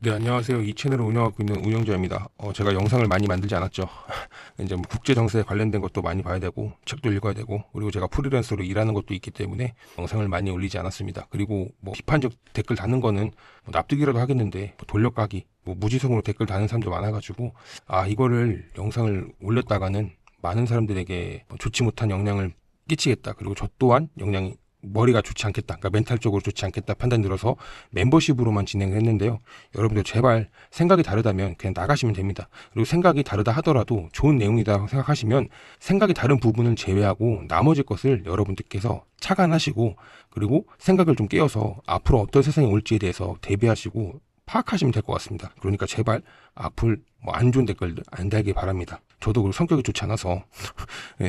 네, 안녕하세요. 이 채널을 운영하고 있는 운영자입니다. 제가 영상을 많이 만들지 않았죠. 이제 뭐 국제 정세에 관련된 것도 많이 봐야 되고, 책도 읽어야 되고, 그리고 제가 프리랜서로 일하는 것도 있기 때문에 영상을 많이 올리지 않았습니다. 그리고 뭐 비판적 댓글 다는 거는 뭐 납득이라도 하겠는데, 뭐 돌려까기, 뭐 무지성으로 댓글 다는 사람도 많아가지고, 이거를 영상을 올렸다가는 많은 사람들에게 뭐 좋지 못한 영향을 끼치겠다. 그리고 저 또한 영향이 머리가 좋지 않겠다. 그러니까 멘탈적으로 좋지 않겠다 판단 들어서 멤버십으로만 진행을 했는데요. 여러분들 제발 생각이 다르다면 그냥 나가시면 됩니다. 그리고 생각이 다르다 하더라도 좋은 내용이다 생각하시면 생각이 다른 부분을 제외하고 나머지 것을 여러분들께서 착안하시고 그리고 생각을 좀 깨워서 앞으로 어떤 세상이 올지에 대해서 대비하시고 파악하시면 될 것 같습니다. 그러니까 제발 악플 뭐 안 좋은 댓글들 안 달길 바랍니다. 저도 그 성격이 좋지 않아서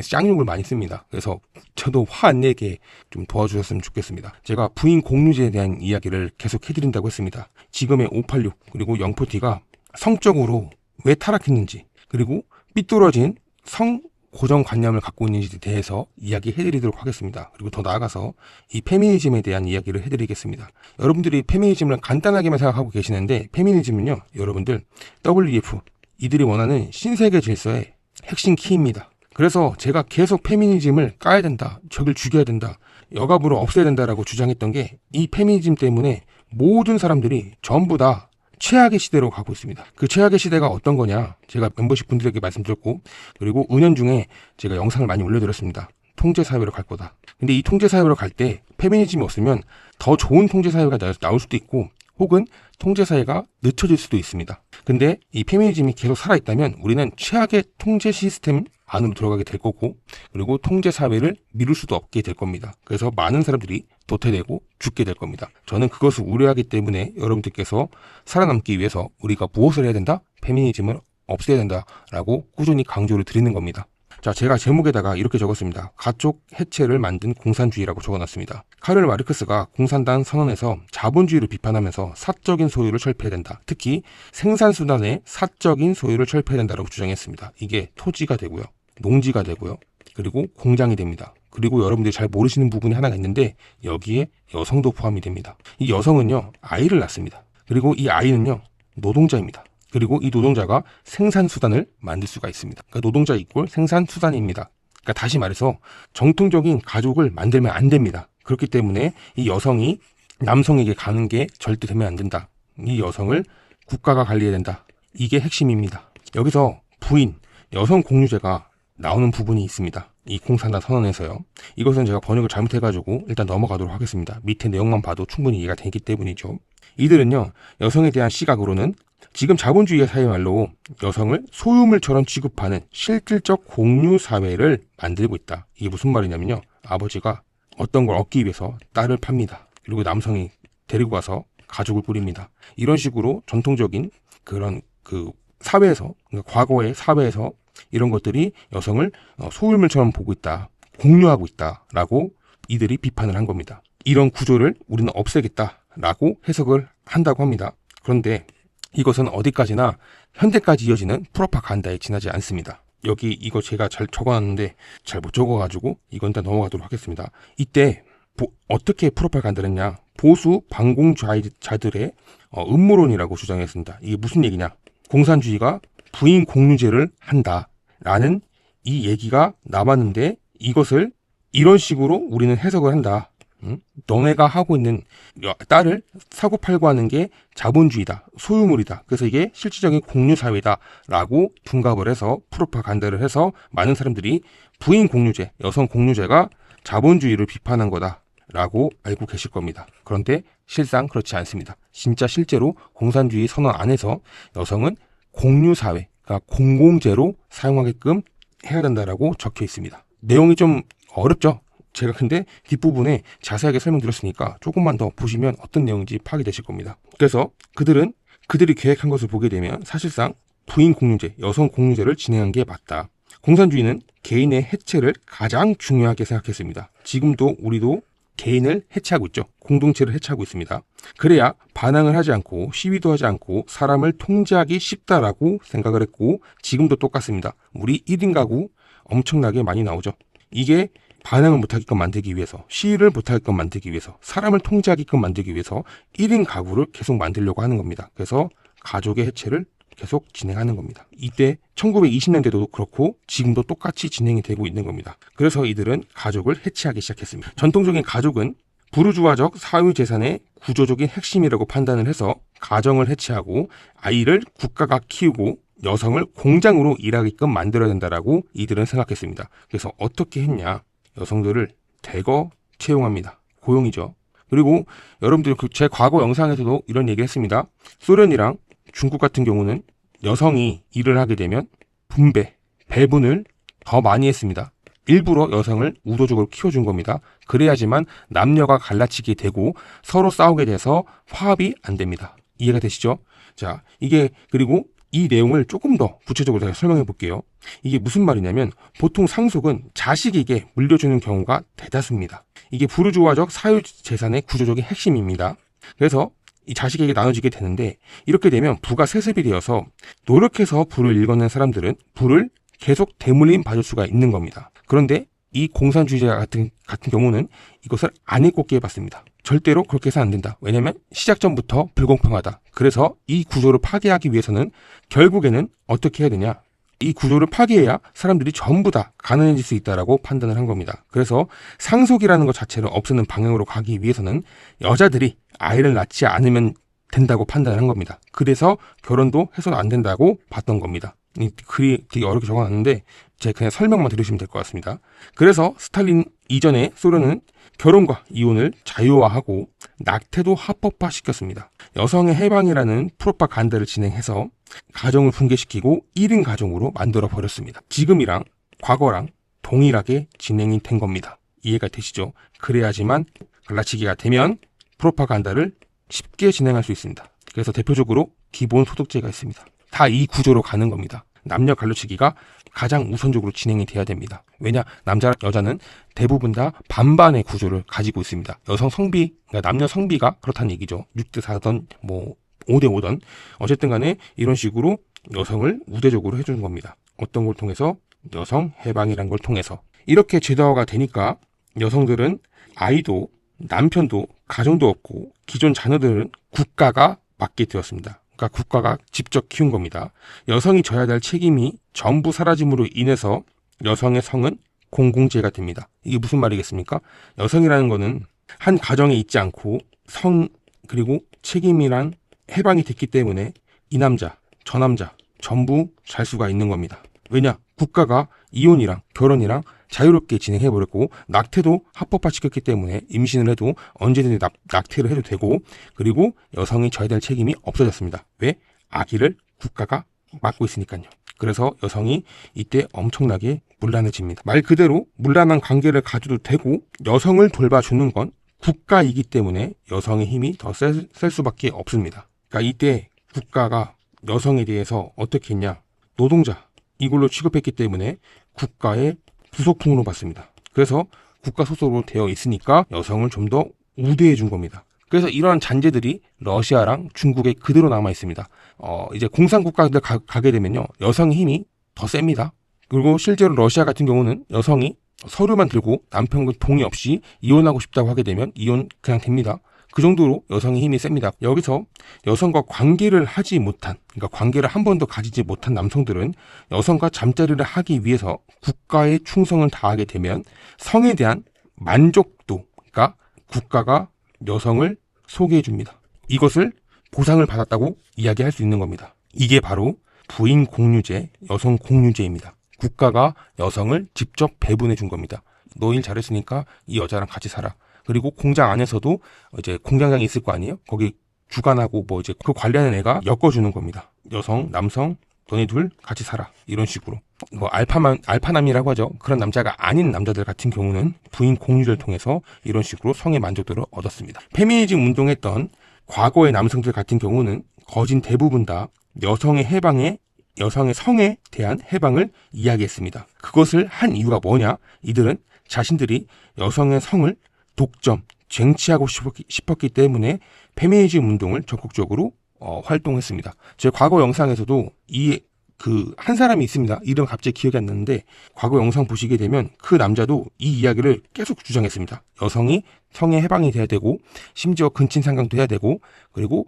쌍욕을 많이 씁니다. 그래서 저도 화 안 내게 좀 도와주셨으면 좋겠습니다. 제가 부인 공유제에 대한 이야기를 계속 해드린다고 했습니다. 지금의 586 그리고 영포티가 성적으로 왜 타락했는지 그리고 삐뚤어진 성 고정관념을 갖고 있는지에 대해서 이야기해드리도록 하겠습니다. 그리고 더 나아가서 이 페미니즘에 대한 이야기를 해드리겠습니다. 여러분들이 페미니즘을 간단하게만 생각하고 계시는데 페미니즘은요, 여러분들 WEF 이들이 원하는 신세계 질서의 핵심 키입니다. 그래서 제가 계속 페미니즘을 까야 된다, 적을 죽여야 된다, 억압으로 없애야 된다라고 주장했던 게 이 페미니즘 때문에 모든 사람들이 전부 다 최악의 시대로 가고 있습니다. 그 최악의 시대가 어떤 거냐 제가 멤버십 분들에게 말씀드렸고 그리고 은연중에 제가 영상을 많이 올려드렸습니다. 통제사회로 갈 거다. 근데 이 통제사회로 갈 때 페미니즘이 없으면 더 좋은 통제사회가 나올 수도 있고 혹은 통제사회가 늦춰질 수도 있습니다. 근데 이 페미니즘이 계속 살아있다면 우리는 최악의 통제 시스템 안으로 들어가게 될 거고 그리고 통제사회를 미룰 수도 없게 될 겁니다. 그래서 많은 사람들이 도태되고 죽게 될 겁니다. 저는 그것을 우려하기 때문에 여러분들께서 살아남기 위해서 우리가 무엇을 해야 된다? 페미니즘을 없애야 된다라고 꾸준히 강조를 드리는 겁니다. 자, 제가 제목에다가 이렇게 적었습니다. 가족 해체를 만든 공산주의라고 적어놨습니다. 카를 마르크스가 공산당 선언에서 자본주의를 비판하면서 사적인 소유를 철폐해야 된다. 특히 생산수단의 사적인 소유를 철폐해야 된다고 주장했습니다. 이게 토지가 되고요. 농지가 되고요. 그리고 공장이 됩니다. 그리고 여러분들이 잘 모르시는 부분이 하나가 있는데 여기에 여성도 포함이 됩니다. 이 여성은요, 아이를 낳습니다. 그리고 이 아이는요, 노동자입니다. 그리고 이 노동자가 생산수단을 만들 수가 있습니다. 그러니까 노동자 이꼴 생산수단입니다. 그러니까 다시 말해서 정통적인 가족을 만들면 안 됩니다. 그렇기 때문에 이 여성이 남성에게 가는 게 절대 되면 안 된다. 이 여성을 국가가 관리해야 된다. 이게 핵심입니다. 여기서 부인, 여성 공유제가 나오는 부분이 있습니다. 이 공산당 선언에서요. 이것은 제가 번역을 잘못해가지고 일단 넘어가도록 하겠습니다. 밑에 내용만 봐도 충분히 이해가 되기 때문이죠. 이들은요, 여성에 대한 시각으로는 지금 자본주의 사회말로 여성을 소유물처럼 취급하는 실질적 공유 사회를 만들고 있다. 이게 무슨 말이냐면요. 아버지가 어떤 걸 얻기 위해서 딸을 팝니다. 그리고 남성이 데리고 가서 가족을 꾸립니다. 이런 식으로 전통적인 그런 그 사회에서, 그러니까 과거의 사회에서 이런 것들이 여성을 소유물처럼 보고 있다. 공유하고 있다라고 이들이 비판을 한 겁니다. 이런 구조를 우리는 없애겠다라고 해석을 한다고 합니다. 그런데 이것은 어디까지나 현대까지 이어지는 프로파간다에 지나지 않습니다. 여기 이거 제가 잘 적어놨는데 잘 못 적어가지고 이건 일단 넘어가도록 하겠습니다. 이때 어떻게 프로파간다를 했냐. 보수 반공주의자들의 음모론이라고 주장했습니다. 이게 무슨 얘기냐. 공산주의가 부인 공유제를 한다라는 이 얘기가 나왔는데 이것을 이런 식으로 우리는 해석을 한다. 너네가 하고 있는 딸을 사고팔고 하는 게 자본주의다. 소유물이다. 그래서 이게 실질적인 공유사회다. 라고 둔갑을 해서 프로파간다를 해서 많은 사람들이 부인 공유제, 여성 공유제가 자본주의를 비판한 거다. 라고 알고 계실 겁니다. 그런데 실상 그렇지 않습니다. 진짜 실제로 공산주의 선언 안에서 여성은 공유사회, 그러니까 공공재로 사용하게끔 해야 된다라고 적혀 있습니다. 내용이 좀 어렵죠? 제가 근데 뒷부분에 자세하게 설명드렸으니까 조금만 더 보시면 어떤 내용인지 파악이 되실 겁니다. 그래서 그들이 계획한 것을 보게 되면 사실상 부인 공유제, 여성 공유제를 진행한 게 맞다. 공산주의는 개인의 해체를 가장 중요하게 생각했습니다. 지금도 우리도 개인을 해체하고 있죠. 공동체를 해체하고 있습니다. 그래야 반항을 하지 않고 시위도 하지 않고 사람을 통제하기 쉽다라고 생각을 했고 지금도 똑같습니다. 우리 1인 가구 엄청나게 많이 나오죠. 이게 반항을 못하게끔 만들기 위해서, 시위를 못하게끔 만들기 위해서, 사람을 통제하게끔 만들기 위해서 1인 가구를 계속 만들려고 하는 겁니다. 그래서 가족의 해체를 계속 진행하는 겁니다. 이때 1920년대도 그렇고 지금도 똑같이 진행이 되고 있는 겁니다. 그래서 이들은 가족을 해체하기 시작했습니다. 전통적인 가족은 부르주아적 사유재산의 구조적인 핵심이라고 판단을 해서 가정을 해체하고 아이를 국가가 키우고 여성을 공장으로 일하게끔 만들어야 된다라고 이들은 생각했습니다. 그래서 어떻게 했냐? 여성들을 대거 채용합니다. 고용이죠. 그리고 여러분들 제 과거 영상에서도 이런 얘기를 했습니다. 소련이랑 중국 같은 경우는 여성이 일을 하게 되면 배분을 더 많이 했습니다. 일부러 여성을 우도적으로 키워준 겁니다. 그래야지만 남녀가 갈라치게 되고 서로 싸우게 돼서 화합이 안 됩니다. 이해가 되시죠? 자, 이게 그리고 이 내용을 조금 더 구체적으로 제가 설명해 볼게요. 이게 무슨 말이냐면 보통 상속은 자식에게 물려주는 경우가 대다수입니다. 이게 부르주아적 사유재산의 구조적인 핵심입니다. 그래서 이 자식에게 나눠지게 되는데 이렇게 되면 부가 세습이 되어서 노력해서 부를 일궈낸 사람들은 부를 계속 대물림 받을 수가 있는 겁니다. 그런데 이 공산주의자 같은 경우는 이것을 안 해롭게 해봤습니다. 절대로 그렇게 해서 안 된다. 왜냐하면 시작 전부터 불공평하다. 그래서 이 구조를 파괴하기 위해서는 결국에는 어떻게 해야 되냐? 이 구조를 파괴해야 사람들이 전부 다 가난해질 수 있다라고 판단을 한 겁니다. 그래서 상속이라는 것 자체를 없애는 방향으로 가기 위해서는 여자들이 아이를 낳지 않으면 된다고 판단을 한 겁니다. 그래서 결혼도 해서는 안 된다고 봤던 겁니다. 이 글이 되게 어렵게 적어놨는데 제가 그냥 설명만 들으시면 될 것 같습니다. 그래서 스탈린 이전에 소련은 결혼과 이혼을 자유화하고 낙태도 합법화시켰습니다. 여성의 해방이라는 프로파간다를 진행해서 가정을 붕괴시키고 1인 가정으로 만들어 버렸습니다. 지금이랑 과거랑 동일하게 진행이 된 겁니다. 이해가 되시죠? 그래야지만 갈라치기가 되면 프로파간다를 쉽게 진행할 수 있습니다. 그래서 대표적으로 기본소득제가 있습니다. 다 이 구조로 가는 겁니다. 남녀 갈라치기가 가장 우선적으로 진행이 돼야 됩니다. 왜냐? 남자, 여자는 대부분 다 반반의 구조를 가지고 있습니다. 여성 성비, 그러니까 남녀 성비가 그렇다는 얘기죠. 6대 4든 뭐 5대 5든 어쨌든 간에 이런 식으로 여성을 우대적으로 해주는 겁니다. 어떤 걸 통해서? 여성 해방이라는 걸 통해서. 이렇게 제도화가 되니까 여성들은 아이도 남편도 가정도 없고 기존 자녀들은 국가가 맡게 되었습니다. 그러니까 국가가 직접 키운 겁니다. 여성이 져야 될 책임이 전부 사라짐으로 인해서 여성의 성은 공공재가 됩니다. 이게 무슨 말이겠습니까? 여성이라는 거는 한 가정에 있지 않고 성 그리고 책임이란 해방이 됐기 때문에 이 남자, 저 남자 전부 잘 수가 있는 겁니다. 왜냐? 국가가 이혼이랑 결혼이랑 자유롭게 진행해버렸고 낙태도 합법화시켰기 때문에 임신을 해도 언제든지 낙태를 해도 되고 그리고 여성이 져야 될 책임이 없어졌습니다. 왜? 아기를 국가가 맡고 있으니까요. 그래서 여성이 이때 엄청나게 문란해집니다. 말 그대로 문란한 관계를 가져도 되고 여성을 돌봐주는 건 국가이기 때문에 여성의 힘이 더 셀 수밖에 없습니다. 그러니까 이때 국가가 여성에 대해서 어떻게 했냐? 노동자 이걸로 취급했기 때문에 국가의 부속품으로 봤습니다. 그래서 국가 소속으로 되어 있으니까 여성을 좀 더 우대해 준 겁니다. 그래서 이러한 잔재들이 러시아랑 중국에 그대로 남아 있습니다. 이제 공산국가들 가게 되면요. 여성의 힘이 더 셉니다. 그리고 실제로 러시아 같은 경우는 여성이 서류만 들고 남편과 동의 없이 이혼하고 싶다고 하게 되면 이혼 그냥 됩니다. 그 정도로 여성의 힘이 셉니다. 여기서 여성과 관계를 하지 못한, 그러니까 관계를 한 번도 가지지 못한 남성들은 여성과 잠자리를 하기 위해서 국가의 충성을 다하게 되면 성에 대한 만족도가 국가가 여성을 소개해 줍니다. 이것을 보상을 받았다고 이야기할 수 있는 겁니다. 이게 바로 부인 공유제, 여성 공유제입니다. 국가가 여성을 직접 배분해 준 겁니다. 너 일 잘했으니까 이 여자랑 같이 살아. 그리고 공장 안에서도 이제 공장장이 있을 거 아니에요? 거기 주관하고 뭐 이제 그 관리하는 애가 엮어주는 겁니다. 여성, 남성, 너네 둘 같이 살아. 이런 식으로. 뭐 알파남이라고 하죠. 그런 남자가 아닌 남자들 같은 경우는 부인 공유를 통해서 이런 식으로 성의 만족도를 얻었습니다. 페미니즘 운동했던 과거의 남성들 같은 경우는 거진 대부분 다 여성의 성에 대한 해방을 이야기했습니다. 그것을 한 이유가 뭐냐? 이들은 자신들이 여성의 성을 독점, 쟁취하고 싶었기 때문에 페미니즘 운동을 적극적으로 활동했습니다. 제 과거 영상에서도 한 사람이 있습니다. 이름 갑자기 기억이 안 나는데 과거 영상 보시게 되면 그 남자도 이 이야기를 계속 주장했습니다. 여성이 성의 해방이 돼야 되고 심지어 근친상간도 해야 되고 그리고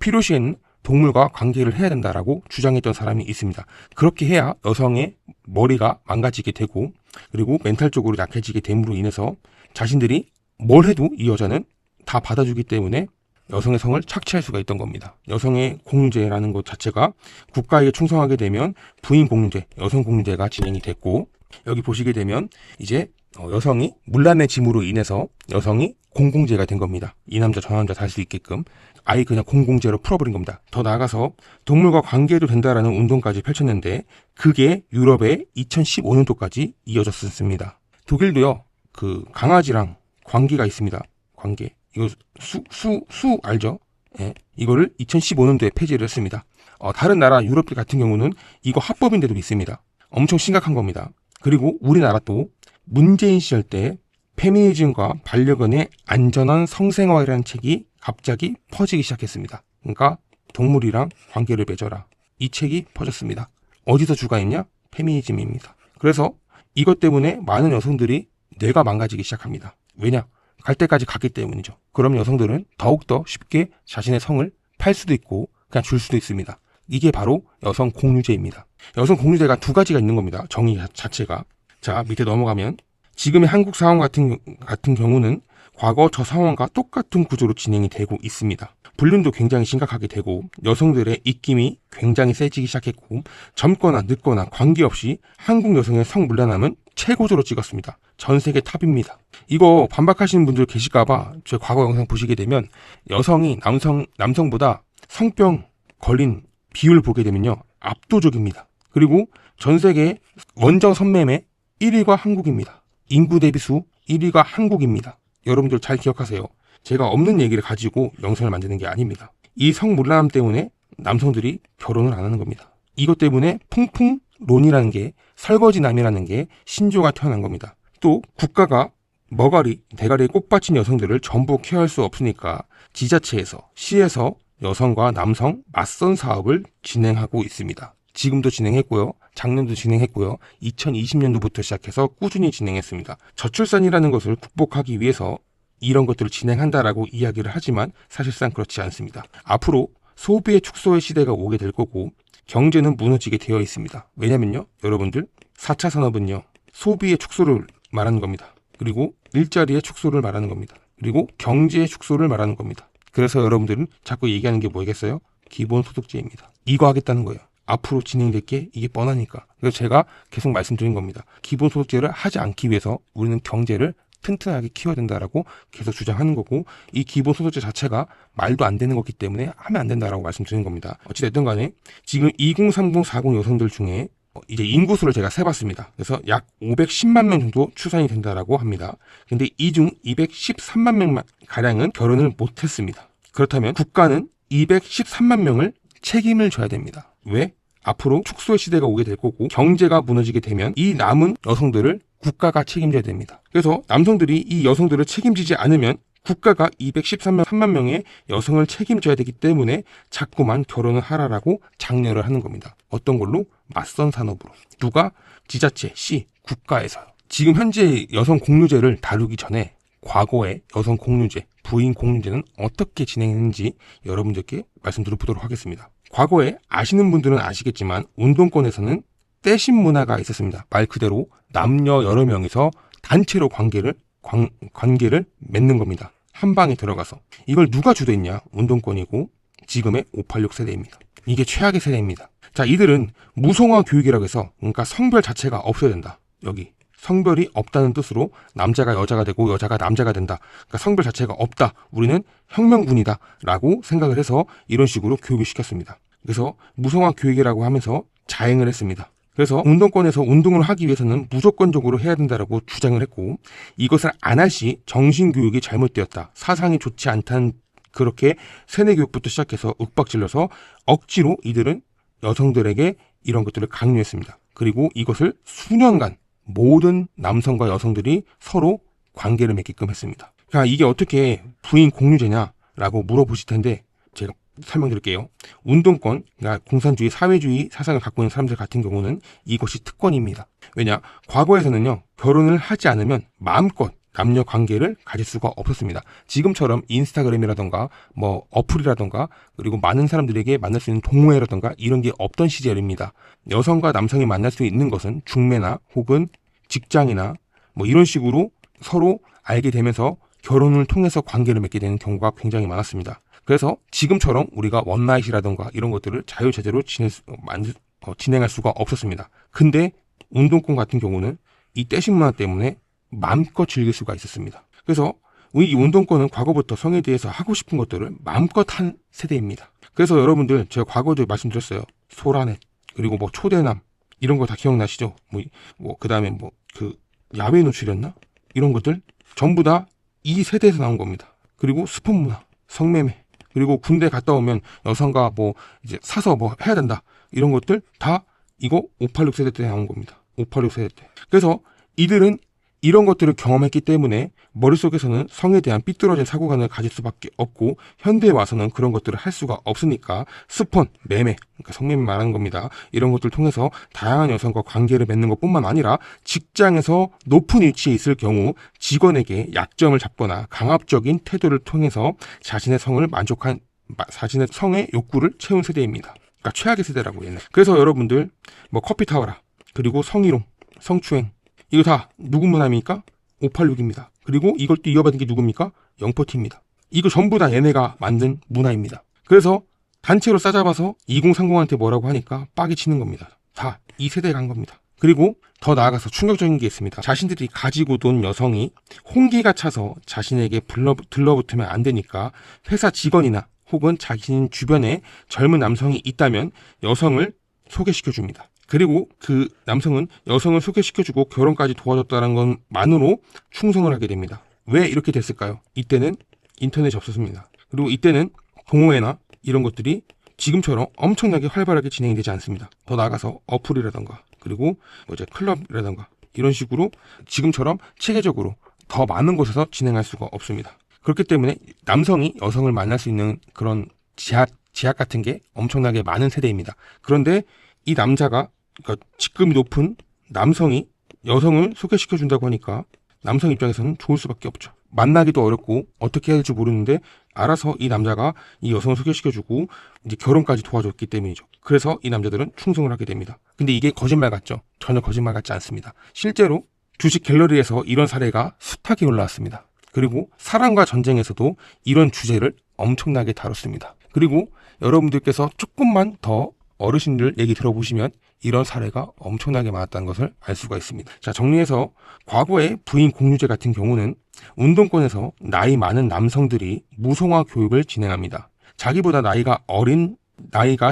필요시에는 동물과 관계를 해야 된다라고 주장했던 사람이 있습니다. 그렇게 해야 여성의 머리가 망가지게 되고 그리고 멘탈적으로 약해지게 됨으로 인해서 자신들이 뭘 해도 이 여자는 다 받아주기 때문에 여성의 성을 착취할 수가 있던 겁니다. 여성의 공유제라는 것 자체가 국가에게 충성하게 되면 부인 공유제, 여성 공유제가 진행이 됐고 여기 보시게 되면 이제 여성이 문란의 짐으로 인해서 여성이 공공재가 된 겁니다. 이 남자 저 남자 살 수 있게끔 아예 그냥 공공재로 풀어버린 겁니다. 더 나아가서 동물과 관계해도 된다라는 운동까지 펼쳤는데 그게 유럽에 2015년도까지 이어졌습니다. 독일도요, 그 강아지랑 관계가 있습니다. 관계. 이거 수 알죠? 예. 이거를 2015년도에 폐지를 했습니다. 다른 나라 유럽 같은 경우는 이거 합법인데도 있습니다. 엄청 심각한 겁니다. 그리고 우리나라도 문재인 시절 때 페미니즘과 반려견의 안전한 성생활이라는 책이 갑자기 퍼지기 시작했습니다. 그러니까 동물이랑 관계를 맺어라. 이 책이 퍼졌습니다. 어디서 주가했냐? 페미니즘입니다. 그래서 이것 때문에 많은 여성들이 뇌가 망가지기 시작합니다. 왜냐? 갈 때까지 갔기 때문이죠. 그럼 여성들은 더욱더 쉽게 자신의 성을 팔 수도 있고 그냥 줄 수도 있습니다. 이게 바로 여성 공유제입니다. 여성 공유제가 두 가지가 있는 겁니다. 정의 자체가. 자, 밑에 넘어가면 지금의 한국 상황 같은 경우는 과거 저 상황과 똑같은 구조로 진행이 되고 있습니다. 불륜도 굉장히 심각하게 되고 여성들의 입김이 굉장히 세지기 시작했고 젊거나 늙거나 관계없이 한국 여성의 성불란함은 최고조로 찍었습니다. 전 세계 탑입니다. 이거 반박하시는 분들 계실까봐 제 과거 영상 보시게 되면 여성이 남성보다 성병 걸린 비율 보게 되면요 압도적입니다. 그리고 전 세계 원정 성매매 1위가 한국입니다. 인구 대비수 1위가 한국입니다. 여러분들 잘 기억하세요. 제가 없는 얘기를 가지고 영상을 만드는 게 아닙니다. 이 성문란함 때문에 남성들이 결혼을 안 하는 겁니다. 이것 때문에 풍풍론이라는 게 설거지남이라는 게 신조가 태어난 겁니다. 또 국가가 머가리, 대가리에 꼭 받친 여성들을 전부 케어할 수 없으니까 지자체에서, 시에서 여성과 남성 맞선 사업을 진행하고 있습니다. 지금도 진행했고요. 작년도 진행했고요. 2020년도부터 시작해서 꾸준히 진행했습니다. 저출산이라는 것을 극복하기 위해서 이런 것들을 진행한다라고 이야기를 하지만 사실상 그렇지 않습니다. 앞으로 소비의 축소의 시대가 오게 될 거고 경제는 무너지게 되어 있습니다. 왜냐면요. 여러분들 4차 산업은요. 소비의 축소를 말하는 겁니다. 그리고 일자리의 축소를 말하는 겁니다. 그리고 경제의 축소를 말하는 겁니다. 그래서 여러분들은 자꾸 얘기하는 게 뭐겠어요? 기본소득제입니다. 이거 하겠다는 거예요. 앞으로 진행될 게 이게 뻔하니까. 그래서 제가 계속 말씀드린 겁니다. 기본소득제를 하지 않기 위해서 우리는 경제를 튼튼하게 키워야 된다라고 계속 주장하는 거고 이 기본소득제 자체가 말도 안 되는 거기 때문에 하면 안 된다라고 말씀드리는 겁니다. 어찌됐든 간에 지금 20, 30, 40 여성들 중에 이제 인구수를 제가 세봤습니다. 그래서 약 510만 명 정도 추산이 된다라고 합니다. 근데 이 중 213만 명 가량은 결혼을 못했습니다. 그렇다면 국가는 213만 명을 책임을 져야 됩니다. 왜? 앞으로 축소의 시대가 오게 될 거고 경제가 무너지게 되면 이 남은 여성들을 국가가 책임져야 됩니다. 그래서 남성들이 이 여성들을 책임지지 않으면 국가가 213만 명의 여성을 책임져야 되기 때문에 자꾸만 결혼을 하라라고 장려를 하는 겁니다. 어떤 걸로? 맞선 산업으로. 누가? 지자체, 시, 국가에서요. 지금 현재 여성 공유제를 다루기 전에 과거의 여성 공유제, 부인 공유제는 어떻게 진행했는지 여러분들께 말씀드려보도록 하겠습니다. 과거에 아시는 분들은 아시겠지만 운동권에서는 떼신 문화가 있었습니다. 말 그대로 남녀 여러 명이서 단체로 관계를 맺는 겁니다. 한 방에 들어가서. 이걸 누가 주도했냐? 운동권이고 지금의 586 세대입니다. 이게 최악의 세대입니다. 자, 이들은 무성화 교육이라고 해서 그러니까 성별 자체가 없어야 된다. 여기 성별이 없다는 뜻으로 남자가 여자가 되고 여자가 남자가 된다. 그러니까 성별 자체가 없다. 우리는 혁명군이다 라고 생각을 해서 이런 식으로 교육을 시켰습니다. 그래서 무성화 교육이라고 하면서 자행을 했습니다. 그래서 운동권에서 운동을 하기 위해서는 무조건적으로 해야 된다라고 주장을 했고 이것을 안 할 시 정신교육이 잘못되었다. 사상이 좋지 않다는 그렇게 세뇌교육부터 시작해서 윽박질러서 억지로 이들은 여성들에게 이런 것들을 강요했습니다. 그리고 이것을 수년간 모든 남성과 여성들이 서로 관계를 맺게끔 했습니다. 그러니까 이게 어떻게 부인 공유제냐라고 물어보실 텐데 제가 설명드릴게요. 운동권, 그러니까 공산주의, 사회주의 사상을 갖고 있는 사람들 같은 경우는 이것이 특권입니다. 왜냐? 과거에서는요, 결혼을 하지 않으면 마음껏 남녀 관계를 가질 수가 없었습니다. 지금처럼 인스타그램이라던가 뭐 어플이라던가 그리고 많은 사람들에게 만날 수 있는 동호회라던가 이런 게 없던 시절입니다. 여성과 남성이 만날 수 있는 것은 중매나 혹은 직장이나 뭐 이런 식으로 서로 알게 되면서 결혼을 통해서 관계를 맺게 되는 경우가 굉장히 많았습니다. 그래서 지금처럼 우리가 원나잇이라던가 이런 것들을 자유자재로 진행할 수가 없었습니다. 근데 운동권 같은 경우는 이 떼신 문화 때문에 마음껏 즐길 수가 있었습니다. 그래서 이 운동권은 과거부터 성에 대해서 하고 싶은 것들을 마음껏 한 세대입니다. 그래서 여러분들 제가 과거도 말씀드렸어요. 소라넷 그리고 뭐 초대남 이런 거 다 기억나시죠? 그 다음에 그 야외 노출이었나? 이런 것들 전부 다 이 세대에서 나온 겁니다. 그리고 스폰 문화, 성매매 그리고 군대 갔다 오면 여성과 뭐 이제 사서 뭐 해야 된다 이런 것들 다 이거 586 세대 때 나온 겁니다. 586 세대 때. 그래서 이들은 이런 것들을 경험했기 때문에 머릿속에서는 성에 대한 삐뚤어진 사고관을 가질 수밖에 없고 현대에 와서는 그런 것들을 할 수가 없으니까 스폰, 매매, 그러니까 성매매 말하는 겁니다. 이런 것들을 통해서 다양한 여성과 관계를 맺는 것뿐만 아니라 직장에서 높은 위치에 있을 경우 직원에게 약점을 잡거나 강압적인 태도를 통해서 자신의 성의 욕구를 채운 세대입니다. 그러니까 최악의 세대라고 얘네. 그래서 여러분들 뭐 커피 타워라 그리고 성희롱, 성추행 이거 다 누구 문화입니까? 586입니다. 그리고 이걸 또 이어받은 게 누굽니까? 영포티입니다. 이거 전부 다 얘네가 만든 문화입니다. 그래서 단체로 싸잡아서 2030한테 뭐라고 하니까 빡이 치는 겁니다. 다 이 세대가 한 겁니다. 그리고 더 나아가서 충격적인 게 있습니다. 자신들이 가지고 돈 여성이 홍기가 차서 자신에게 들러붙으면 안 되니까 회사 직원이나 혹은 자신 주변에 젊은 남성이 있다면 여성을 소개시켜줍니다. 그리고 그 남성은 여성을 소개시켜주고 결혼까지 도와줬다는 것만으로 충성을 하게 됩니다. 왜 이렇게 됐을까요? 이때는 인터넷이 없었습니다. 그리고 이때는 동호회나 이런 것들이 지금처럼 엄청나게 활발하게 진행이 되지 않습니다. 더 나아가서 어플이라던가 그리고 뭐 이제 클럽이라던가 이런 식으로 지금처럼 체계적으로 더 많은 곳에서 진행할 수가 없습니다. 그렇기 때문에 남성이 여성을 만날 수 있는 그런 제약 같은 게 엄청나게 많은 세대입니다. 그런데 이 남자가 그러니까 직급이 높은 남성이 여성을 소개시켜준다고 하니까 남성 입장에서는 좋을 수밖에 없죠. 만나기도 어렵고 어떻게 해야 될지 모르는데 알아서 이 남자가 이 여성을 소개시켜주고 이제 결혼까지 도와줬기 때문이죠. 그래서 이 남자들은 충성을 하게 됩니다. 근데 이게 거짓말 같죠? 전혀 거짓말 같지 않습니다. 실제로 주식 갤러리에서 이런 사례가 숱하게 올라왔습니다. 그리고 사랑과 전쟁에서도 이런 주제를 엄청나게 다뤘습니다. 그리고 여러분들께서 조금만 더 어르신들 얘기 들어보시면 이런 사례가 엄청나게 많았다는 것을 알 수가 있습니다. 자, 정리해서 과거의 부인 공유제 같은 경우는 운동권에서 나이 많은 남성들이 무성화 교육을 진행합니다. 자기보다 나이가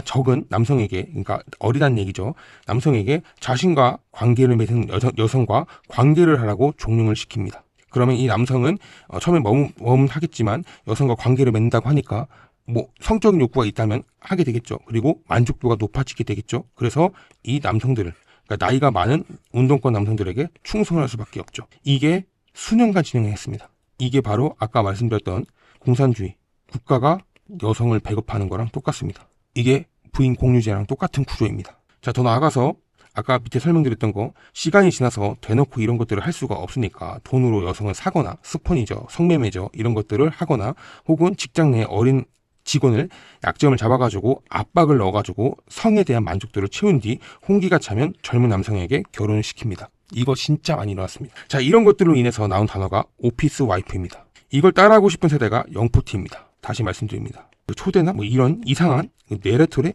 적은 남성에게, 그러니까 어리다는 얘기죠. 남성에게 자신과 관계를 맺은 여성과 관계를 하라고 종용을 시킵니다. 그러면 이 남성은 처음에 머뭇하겠지만 여성과 관계를 맺는다고 하니까 뭐 성적인 욕구가 있다면 하게 되겠죠. 그리고 만족도가 높아지게 되겠죠. 그래서 이 남성들을, 그러니까 나이가 많은 운동권 남성들에게 충성을 할 수밖에 없죠. 이게 수년간 진행했습니다. 이게 바로 아까 말씀드렸던 공산주의, 국가가 여성을 배급하는 거랑 똑같습니다. 이게 부인 공유제랑 똑같은 구조입니다. 자, 더 나아가서 아까 밑에 설명드렸던 거, 시간이 지나서 대놓고 이런 것들을 할 수가 없으니까 돈으로 여성을 사거나 스폰이죠, 성매매죠, 이런 것들을 하거나 혹은 직장 내 어린 직원을 약점을 잡아가지고 압박을 넣어가지고 성에 대한 만족도를 채운 뒤 홍기가 차면 젊은 남성에게 결혼을 시킵니다. 이거 진짜 많이 일어났습니다. 자, 이런 것들로 인해서 나온 단어가 오피스 와이프입니다. 이걸 따라하고 싶은 세대가 영포티입니다. 다시 말씀드립니다. 초대나 뭐 이런 이상한 네레토레,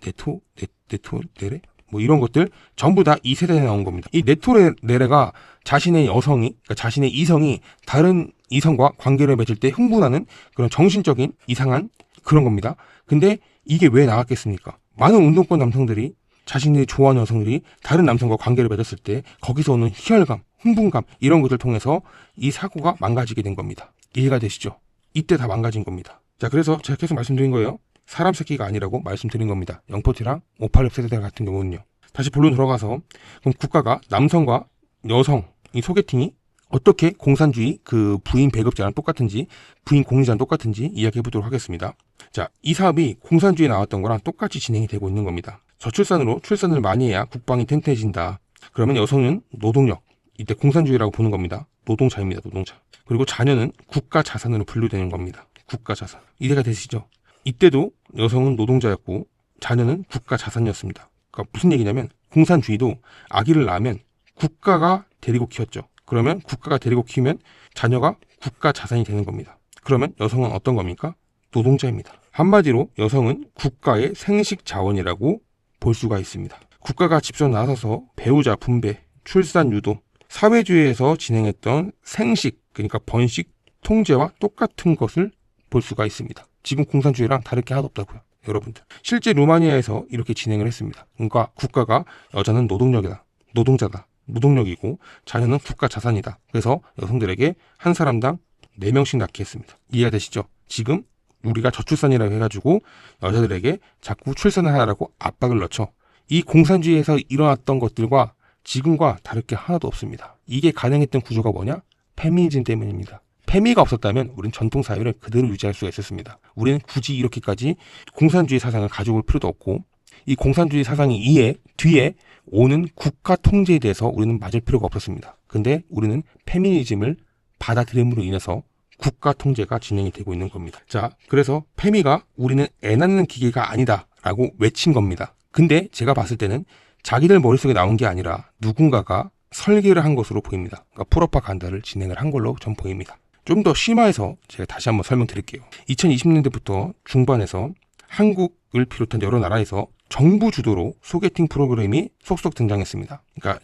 네레 뭐 이런 것들 전부 다 이 세대에 나온 겁니다. 이 네토레가 자신의 여성이, 그러니까 자신의 이성이 다른 이성과 관계를 맺을 때 흥분하는 그런 정신적인 이상한 그런 겁니다. 근데 이게 왜 나왔겠습니까? 많은 운동권 남성들이 자신들이 좋아하는 여성들이 다른 남성과 관계를 맺었을 때 거기서 오는 희열감, 흥분감 이런 것을 통해서 이 사고가 망가지게 된 겁니다. 이해가 되시죠? 이때 다 망가진 겁니다. 자, 그래서 제가 계속 말씀드린 거예요. 사람 새끼가 아니라고 말씀드린 겁니다. 영포티랑 586 세대들 같은 경우는요. 다시 본론 들어가서 그럼 국가가 남성과 여성 이 소개팅이 어떻게 공산주의 그 부인 배급제랑 똑같은지 부인 공유제랑 똑같은지 이야기해 보도록 하겠습니다. 자, 이 사업이 공산주의에 나왔던 거랑 똑같이 진행이 되고 있는 겁니다. 저출산으로 출산을 많이 해야 국방이 튼튼해진다. 그러면 여성은 노동력, 이때 공산주의라고 보는 겁니다. 노동자입니다. 노동자. 그리고 자녀는 국가 자산으로 분류되는 겁니다. 국가 자산. 이해가 되시죠? 이때도 여성은 노동자였고 자녀는 국가 자산이었습니다. 그러니까 무슨 얘기냐면 공산주의도 아기를 낳으면 국가가 데리고 키웠죠. 그러면 국가가 데리고 키우면 자녀가 국가 자산이 되는 겁니다. 그러면 여성은 어떤 겁니까? 노동자입니다. 한마디로 여성은 국가의 생식 자원이라고 볼 수가 있습니다. 국가가 직접 나서서 배우자 분배, 출산 유도, 사회주의에서 진행했던 생식, 그러니까 번식 통제와 똑같은 것을 볼 수가 있습니다. 지금 공산주의랑 다를 게 하나도 없다고요. 여러분들. 실제 루마니아에서 이렇게 진행을 했습니다. 그러니까 국가가 여자는 노동력이다. 노동자다. 노동력이고 자녀는 국가 자산이다. 그래서 여성들에게 한 사람당 4명씩 낳게 했습니다. 이해가 되시죠? 지금 우리가 저출산이라고 해가지고 여자들에게 자꾸 출산을 하라고 압박을 넣죠. 이 공산주의에서 일어났던 것들과 지금과 다를 게 하나도 없습니다. 이게 가능했던 구조가 뭐냐? 페미니즘 때문입니다. 페미가 없었다면 우리는 전통 사회를 그대로 유지할 수가 있었습니다. 우리는 굳이 이렇게까지 공산주의 사상을 가져올 필요도 없고 이 공산주의 사상이 뒤에 오는 국가 통제에 대해서 우리는 맞을 필요가 없었습니다. 근데 우리는 페미니즘을 받아들임으로 인해서 국가 통제가 진행이 되고 있는 겁니다. 자, 그래서 페미가 우리는 애 낳는 기계가 아니다라고 외친 겁니다. 근데 제가 봤을 때는 자기들 머릿속에 나온 게 아니라 누군가가 설계를 한 것으로 보입니다. 그러니까 프로파간다를 진행을 한 걸로 전 보입니다. 좀 더 심화해서 제가 다시 한번 설명드릴게요. 2020년대부터 중반에서 한국을 비롯한 여러 나라에서 정부 주도로 소개팅 프로그램이 속속 등장했습니다. 그러니까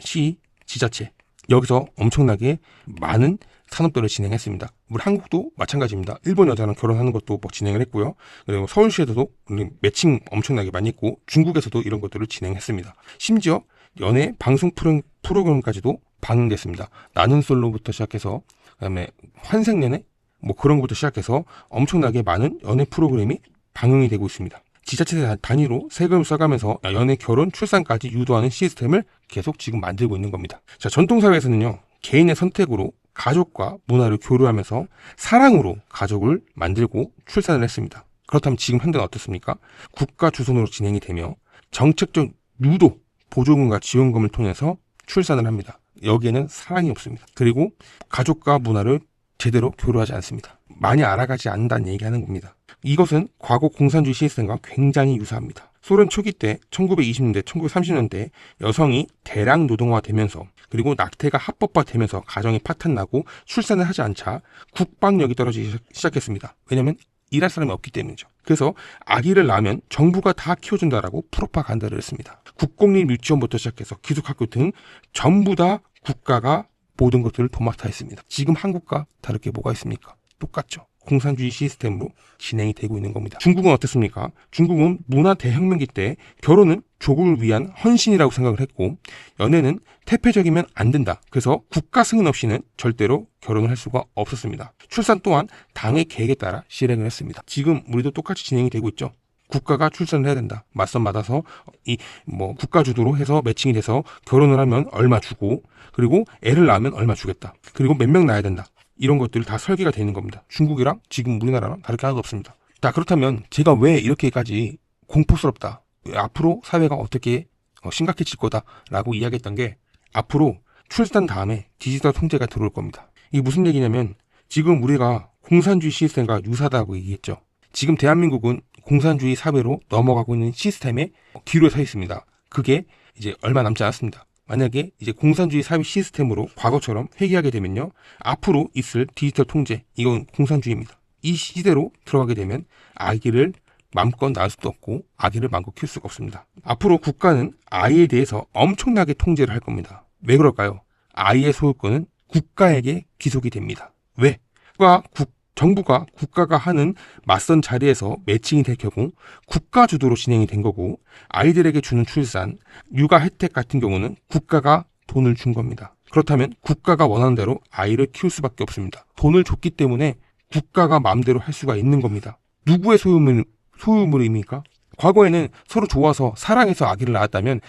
지자체. 여기서 엄청나게 많은 산업들을 진행했습니다. 우리 한국도 마찬가지입니다. 일본 여자랑 결혼하는 것도 진행을 했고요. 그리고 서울시에서도 매칭 엄청나게 많이 했고 중국에서도 이런 것들을 진행했습니다. 심지어 연애 방송 프로그램까지도 방영됐습니다. 나는 솔로부터 시작해서 그다음에 환생연애 그런 것부터 시작해서 엄청나게 많은 연애 프로그램이 방영이 되고 있습니다. 지자체 단위로 세금을 써가면서 연애, 결혼, 출산까지 유도하는 시스템을 계속 지금 만들고 있는 겁니다. 자, 전통사회에서는요, 개인의 선택으로 가족과 문화를 교류하면서 사랑으로 가족을 만들고 출산을 했습니다. 그렇다면 지금 현대는 어떻습니까? 국가 주선으로 진행이 되며 정책적 유도, 보조금과 지원금을 통해서 출산을 합니다. 여기에는 사랑이 없습니다. 그리고 가족과 문화를 제대로 교류하지 않습니다. 많이 알아가지 않는다는 얘기하는 겁니다. 이것은 과거 공산주의 시스템과 굉장히 유사합니다. 소련 초기 때 1920년대, 1930년대 여성이 대량 노동화되면서 그리고 낙태가 합법화되면서 가정이 파탄나고 출산을 하지 않자 국방력이 떨어지기 시작했습니다. 왜냐하면 일할 사람이 없기 때문이죠. 그래서 아기를 낳으면 정부가 다 키워준다라고 프로파간다를 했습니다. 국공립 유치원부터 시작해서 기숙학교 등 전부 다 국가가 모든 것들을 도맡아 했습니다. 지금 한국과 다를 게 뭐가 있습니까? 똑같죠. 공산주의 시스템으로 진행이 되고 있는 겁니다. 중국은 어떻습니까? 중국은 문화 대혁명기 때 결혼은 조국을 위한 헌신이라고 생각을 했고 연애는 태폐적이면 안 된다. 그래서 국가 승인 없이는 절대로 결혼을 할 수가 없었습니다. 출산 또한 당의 계획에 따라 실행을 했습니다. 지금 우리도 똑같이 진행이 되고 있죠. 국가가 출산을 해야 된다. 맞선 받아서 국가 주도로 해서 매칭이 돼서 결혼을 하면 얼마 주고 그리고 애를 낳으면 얼마 주겠다. 그리고 몇 명 낳아야 된다. 이런 것들이 다 설계가 되는 겁니다. 중국이랑 지금 우리나라랑 다를 게 하나도 없습니다. 자, 그렇다면 제가 왜 이렇게까지 공포스럽다. 앞으로 사회가 어떻게 심각해질 거다라고 이야기했던 게 앞으로 출산 다음에 디지털 통제가 들어올 겁니다. 이게 무슨 얘기냐면 지금 우리가 공산주의 시스템과 유사하다고 얘기했죠. 지금 대한민국은 공산주의 사회로 넘어가고 있는 시스템에 기로에 서 있습니다. 그게 이제 얼마 남지 않았습니다. 만약에 이제 공산주의 사회 시스템으로 과거처럼 회귀하게 되면요. 앞으로 있을 디지털 통제, 이건 공산주의입니다. 이 시대로 들어가게 되면 아기를 마음껏 낳을 수도 없고 아기를 마음껏 키울 수가 없습니다. 앞으로 국가는 아이에 대해서 엄청나게 통제를 할 겁니다. 왜 그럴까요? 아이의 소유권은 국가에게 귀속이 됩니다. 왜? 정부가 국가가 하는 맞선 자리에서 매칭이 될 경우 국가 주도로 진행이 된 거고 아이들에게 주는 출산, 육아 혜택 같은 경우는 국가가 돈을 준 겁니다. 그렇다면 국가가 원하는 대로 아이를 키울 수밖에 없습니다. 돈을 줬기 때문에 국가가 마음대로 할 수가 있는 겁니다. 누구의 소유물입니까? 과거에는 서로 좋아서 사랑해서 아기를 낳았다면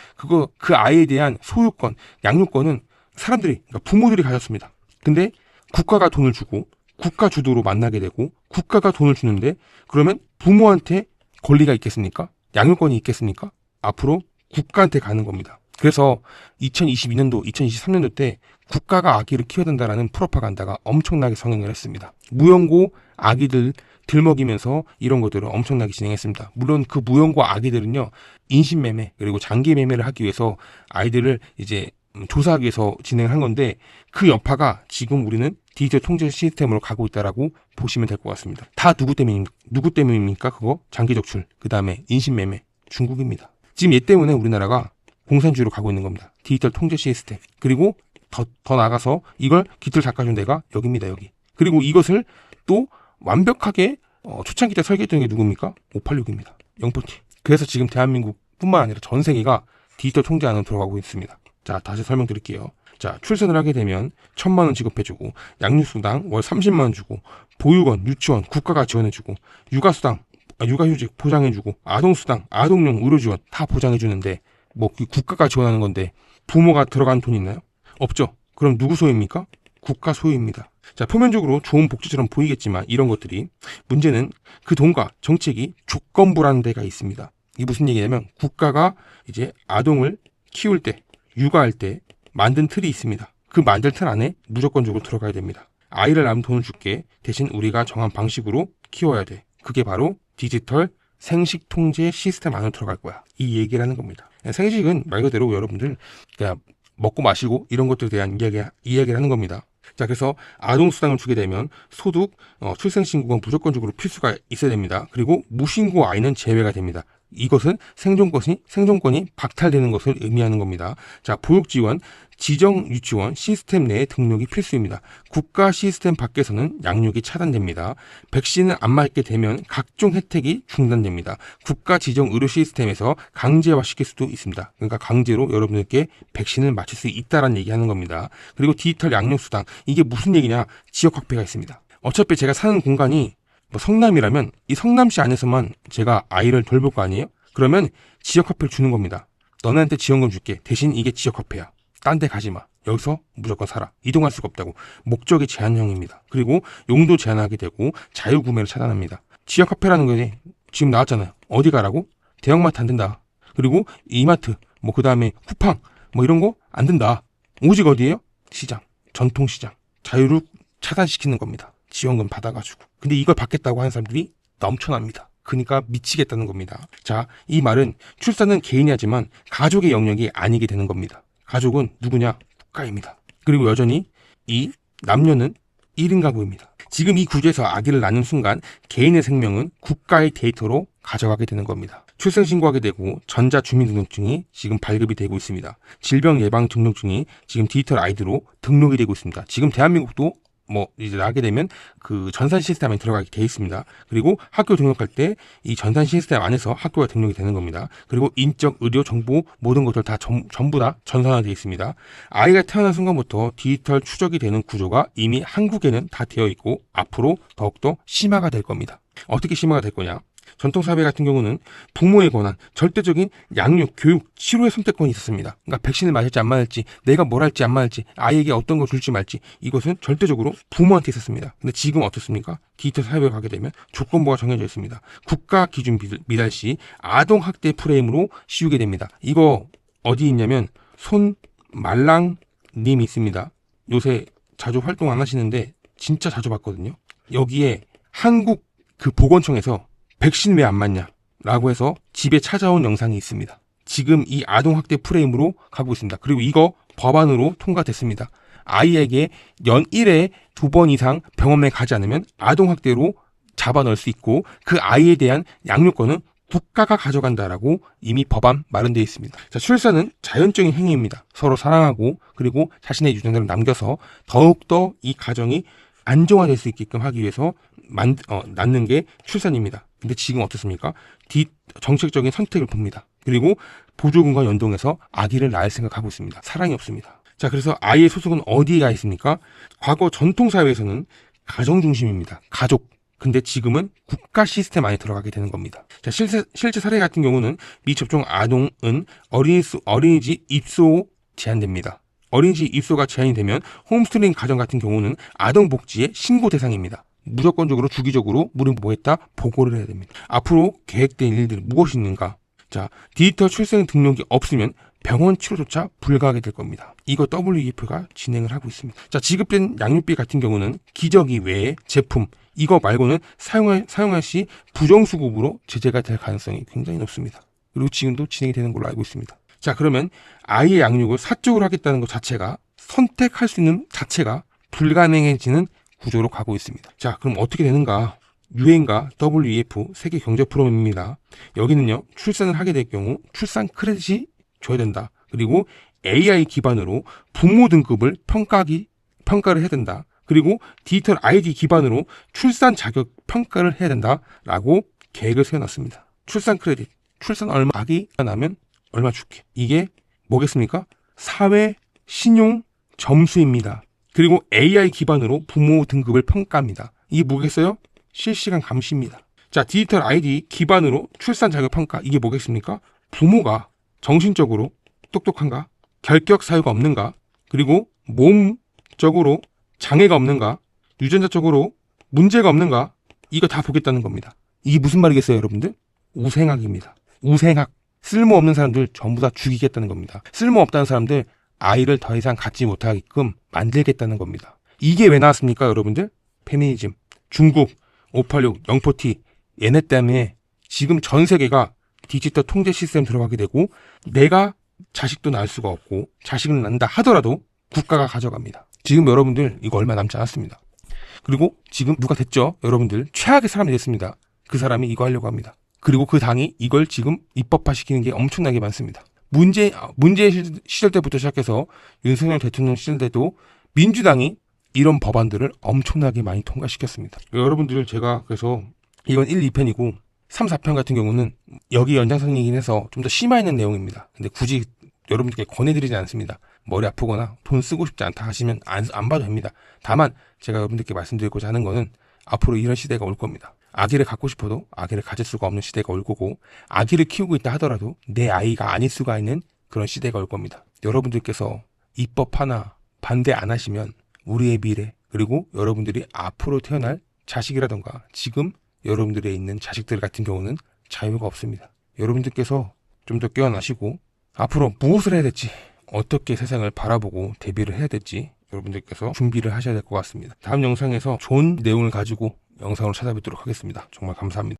그 아이에 대한 소유권, 양육권은 사람들이, 그러니까 부모들이 가졌습니다. 근데 국가가 돈을 주고 국가 주도로 만나게 되고 국가가 돈을 주는데 그러면 부모한테 권리가 있겠습니까? 양육권이 있겠습니까? 앞으로 국가한테 가는 겁니다. 그래서 2022년도, 2023년도 때 국가가 아기를 키워야 된다라는 프로파간다가 엄청나게 성행을 했습니다. 무연고 아기들 들먹이면서 이런 것들을 엄청나게 진행했습니다. 물론 그 무연고 아기들은요, 인신매매 그리고 장기매매를 하기 위해서 아이들을 이제 조사하기 위해서 진행한 건데, 그 여파가 지금 우리는 디지털 통제 시스템으로 가고 있다라고 보시면 될 것 같습니다. 다 누구 때문입니까? 그거 장기 적출, 그 다음에 인신매매, 중국입니다. 지금 얘 때문에 우리나라가 공산주의로 가고 있는 겁니다. 디지털 통제 시스템. 그리고 더 나가서 이걸 깃을 닦아준 데가 여기입니다. 여기. 그리고 이것을 또 완벽하게 초창기 때 설계했던 게 누굽니까? 586입니다. 영포티. 그래서 지금 대한민국뿐만 아니라 전 세계가 디지털 통제 안으로 들어가고 있습니다. 자, 다시 설명드릴게요. 자, 출산을 하게 되면 1,000만 원 지급해주고, 양육수당 월 30만 원 주고, 보육원, 유치원 국가가 지원해주고, 육아수당, 육아휴직 보장해주고, 아동수당, 아동용 의료지원 다 보장해주는데, 뭐 국가가 지원하는 건데 부모가 들어간 돈 있나요? 없죠. 그럼 누구 소유입니까? 국가 소유입니다. 자, 표면적으로 좋은 복지처럼 보이겠지만 이런 것들이, 문제는 그 돈과 정책이 조건부라는 데가 있습니다. 이게 무슨 얘기냐면, 국가가 이제 아동을 키울 때, 육아할 때 만든 틀이 있습니다. 그 만든 틀 안에 무조건적으로 들어가야 됩니다. 아이를 낳으면 돈을 줄게, 대신 우리가 정한 방식으로 키워야 돼. 그게 바로 디지털 생식 통제 시스템 안으로 들어갈 거야. 이 얘기를 하는 겁니다. 생식은 말 그대로 여러분들 그냥 먹고 마시고 이런 것들에 대한 이야기를 하는 겁니다. 자, 그래서 아동수당을 주게 되면 소득, 출생신고가 무조건적으로 필수가 있어야 됩니다. 그리고 무신고 아이는 제외가 됩니다. 이것은 생존권이 박탈되는 것을 의미하는 겁니다. 자, 보육지원, 지정 유치원 시스템 내에 등록이 필수입니다. 국가 시스템 밖에서는 양육이 차단됩니다. 백신을 안 맞게 되면 각종 혜택이 중단됩니다. 국가 지정 의료 시스템에서 강제화시킬 수도 있습니다. 그러니까 강제로 여러분들께 백신을 맞출 수 있다라는 얘기하는 겁니다. 그리고 디지털 양육수당, 이게 무슨 얘기냐? 지역화폐가 있습니다. 어차피 제가 사는 공간이 뭐 성남이라면 이 성남시 안에서만 제가 아이를 돌볼 거 아니에요? 그러면 지역화폐를 주는 겁니다. 너네한테 지원금 줄게. 대신 이게 지역화폐야. 딴 데 가지 마. 여기서 무조건 살아. 이동할 수가 없다고. 목적이 제한형입니다. 그리고 용도 제한하게 되고 자유구매를 차단합니다. 지역화폐라는 게 지금 나왔잖아요. 어디 가라고? 대형마트 안 된다. 그리고 이마트, 뭐 그 다음에 쿠팡, 뭐 이런 거 안 된다. 오직 어디예요? 시장, 전통시장. 자유를 차단시키는 겁니다. 지원금 받아가지고. 근데 이걸 받겠다고 하는 사람들이 넘쳐납니다. 그러니까 미치겠다는 겁니다. 자, 이 말은 출산은 개인이 하지만 가족의 영역이 아니게 되는 겁니다. 가족은 누구냐? 국가입니다. 그리고 여전히 이 남녀는 1인 가구입니다. 지금 이 구조에서 아기를 낳는 순간 개인의 생명은 국가의 데이터로 가져가게 되는 겁니다. 출생신고하게 되고 전자주민등록증이 지금 발급이 되고 있습니다. 질병예방등록증이 지금 디지털 아이디로 등록이 되고 있습니다. 지금 대한민국도 뭐 이제 나게 되면 그 전산 시스템에 들어가게 돼 있습니다. 그리고 학교 등록할 때 이 전산 시스템 안에서 학교가 등록이 되는 겁니다. 그리고 인적 의료 정보 모든 것들 다 전부 다 전산화되어 있습니다. 아이가 태어난 순간부터 디지털 추적이 되는 구조가 이미 한국에는 다 되어 있고 앞으로 더욱더 심화가 될 겁니다. 어떻게 심화가 될 거냐? 전통사회 같은 경우는 부모의 권한, 절대적인 양육, 교육, 치료의 선택권이 있었습니다. 그러니까 백신을 맞을지 안 맞을지, 내가 뭘 할지 안 맞을지, 아이에게 어떤 걸 줄지 말지, 이것은 절대적으로 부모한테 있었습니다. 근데 지금 어떻습니까? 디지털 사회에 가게 되면 조건부가 정해져 있습니다. 국가 기준 미달 시 아동학대 프레임으로 씌우게 됩니다. 이거 어디 있냐면 손말랑님이 있습니다. 요새 자주 활동 안 하시는데 진짜 자주 봤거든요. 여기에 한국 그 보건청에서 백신 왜 안 맞냐? 라고 해서 집에 찾아온 영상이 있습니다. 지금 이 아동학대 프레임으로 가고 있습니다. 그리고 이거 법안으로 통과됐습니다. 아이에게 연 1회 2번 이상 병원에 가지 않으면 아동학대로 잡아 넣을 수 있고 그 아이에 대한 양육권은 국가가 가져간다라고 이미 법안 마련되어 있습니다. 자, 출산은 자연적인 행위입니다. 서로 사랑하고 그리고 자신의 유전자를 남겨서 더욱더 이 가정이 안정화될 수 있게끔 하기 위해서 낳는 게 출산입니다. 근데 지금 어떻습니까? 정책적인 선택을 봅니다. 그리고 보조금과 연동해서 아기를 낳을 생각하고 있습니다. 사랑이 없습니다. 자, 그래서 아이의 소속은 어디에 가 있습니까? 과거 전통사회에서는 가정 중심입니다. 가족. 근데 지금은 국가 시스템 안에 들어가게 되는 겁니다. 자, 실제 사례 같은 경우는 미접종 아동은 어린이집 입소 제한됩니다. 어린이집 입소가 제한이 되면 홈스쿨링 가정 같은 경우는 아동복지의 신고 대상입니다. 무조건적으로 주기적으로 무릎 보겠다 보고를 해야 됩니다. 앞으로 계획된 일들이 무엇이 있는가? 자, 디지털 출생 등록이 없으면 병원 치료조차 불가하게 될 겁니다. 이거 WEF가 진행을 하고 있습니다. 자, 지급된 양육비 같은 경우는 기저귀 외에 제품 이거 말고는 사용할 시 부정수급으로 제재가 될 가능성이 굉장히 높습니다. 그리고 지금도 진행이 되는 걸로 알고 있습니다. 자, 그러면 아이의 양육을 사적으로 하겠다는 것 자체가 선택할 수 있는 자체가 불가능해지는 구조로 가고 있습니다. 자, 그럼 어떻게 되는가? 유엔과 WEF 세계 경제 포럼입니다. 여기는요, 출산을 하게 될 경우 출산 크레딧이 줘야 된다. 그리고 AI 기반으로 부모 등급을 평가를 해야 된다. 그리고 디지털 아이디 기반으로 출산 자격 평가를 해야 된다라고 계획을 세워놨습니다. 출산 크레딧, 출산 얼마 아기 나면 얼마 줄게. 이게 뭐겠습니까? 사회 신용 점수입니다. 그리고 AI 기반으로 부모 등급을 평가합니다. 이게 뭐겠어요? 실시간 감시입니다. 자, 디지털 아이디 기반으로 출산 자격 평가. 이게 뭐겠습니까? 부모가 정신적으로 똑똑한가? 결격 사유가 없는가? 그리고 몸적으로 장애가 없는가? 유전자적으로 문제가 없는가? 이거 다 보겠다는 겁니다. 이게 무슨 말이겠어요, 여러분들? 우생학입니다. 우생학. 쓸모없는 사람들 전부 다 죽이겠다는 겁니다. 쓸모없다는 사람들 아이를 더 이상 갖지 못하게끔 만들겠다는 겁니다. 이게 왜 나왔습니까, 여러분들? 페미니즘, 중국, 586, 영포티, 얘네 때문에 지금 전 세계가 디지털 통제 시스템 들어가게 되고 내가 자식도 낳을 수가 없고 자식을 낳는다 하더라도 국가가 가져갑니다. 지금 여러분들 이거 얼마 남지 않았습니다. 그리고 지금 누가 됐죠? 여러분들 최악의 사람이 됐습니다. 그 사람이 이거 하려고 합니다. 그리고 그 당이 이걸 지금 입법화시키는 게 엄청나게 많습니다. 문재인 시절 때부터 시작해서 윤석열 대통령 시절 때도 민주당이 이런 법안들을 엄청나게 많이 통과시켰습니다. 여러분들 제가 그래서 이건 1, 2편이고 3, 4편 같은 경우는 여기 연장선이긴 해서 좀 더 심화 있는 내용입니다. 근데 굳이 여러분들께 권해드리지 않습니다. 머리 아프거나 돈 쓰고 싶지 않다 하시면 안 봐도 됩니다. 다만 제가 여러분들께 말씀드리고자 하는 거는 앞으로 이런 시대가 올 겁니다. 아기를 갖고 싶어도 아기를 가질 수가 없는 시대가 올 거고 아기를 키우고 있다 하더라도 내 아이가 아닐 수가 있는 그런 시대가 올 겁니다. 여러분들께서 입법 하나 반대 안 하시면 우리의 미래 그리고 여러분들이 앞으로 태어날 자식이라던가 지금 여러분들에 있는 자식들 같은 경우는 자유가 없습니다. 여러분들께서 좀 더 깨어나시고 앞으로 무엇을 해야 될지 어떻게 세상을 바라보고 대비를 해야 될지 여러분들께서 준비를 하셔야 될 것 같습니다. 다음 영상에서 좋은 내용을 가지고 영상으로 찾아뵙도록 하겠습니다. 정말 감사합니다.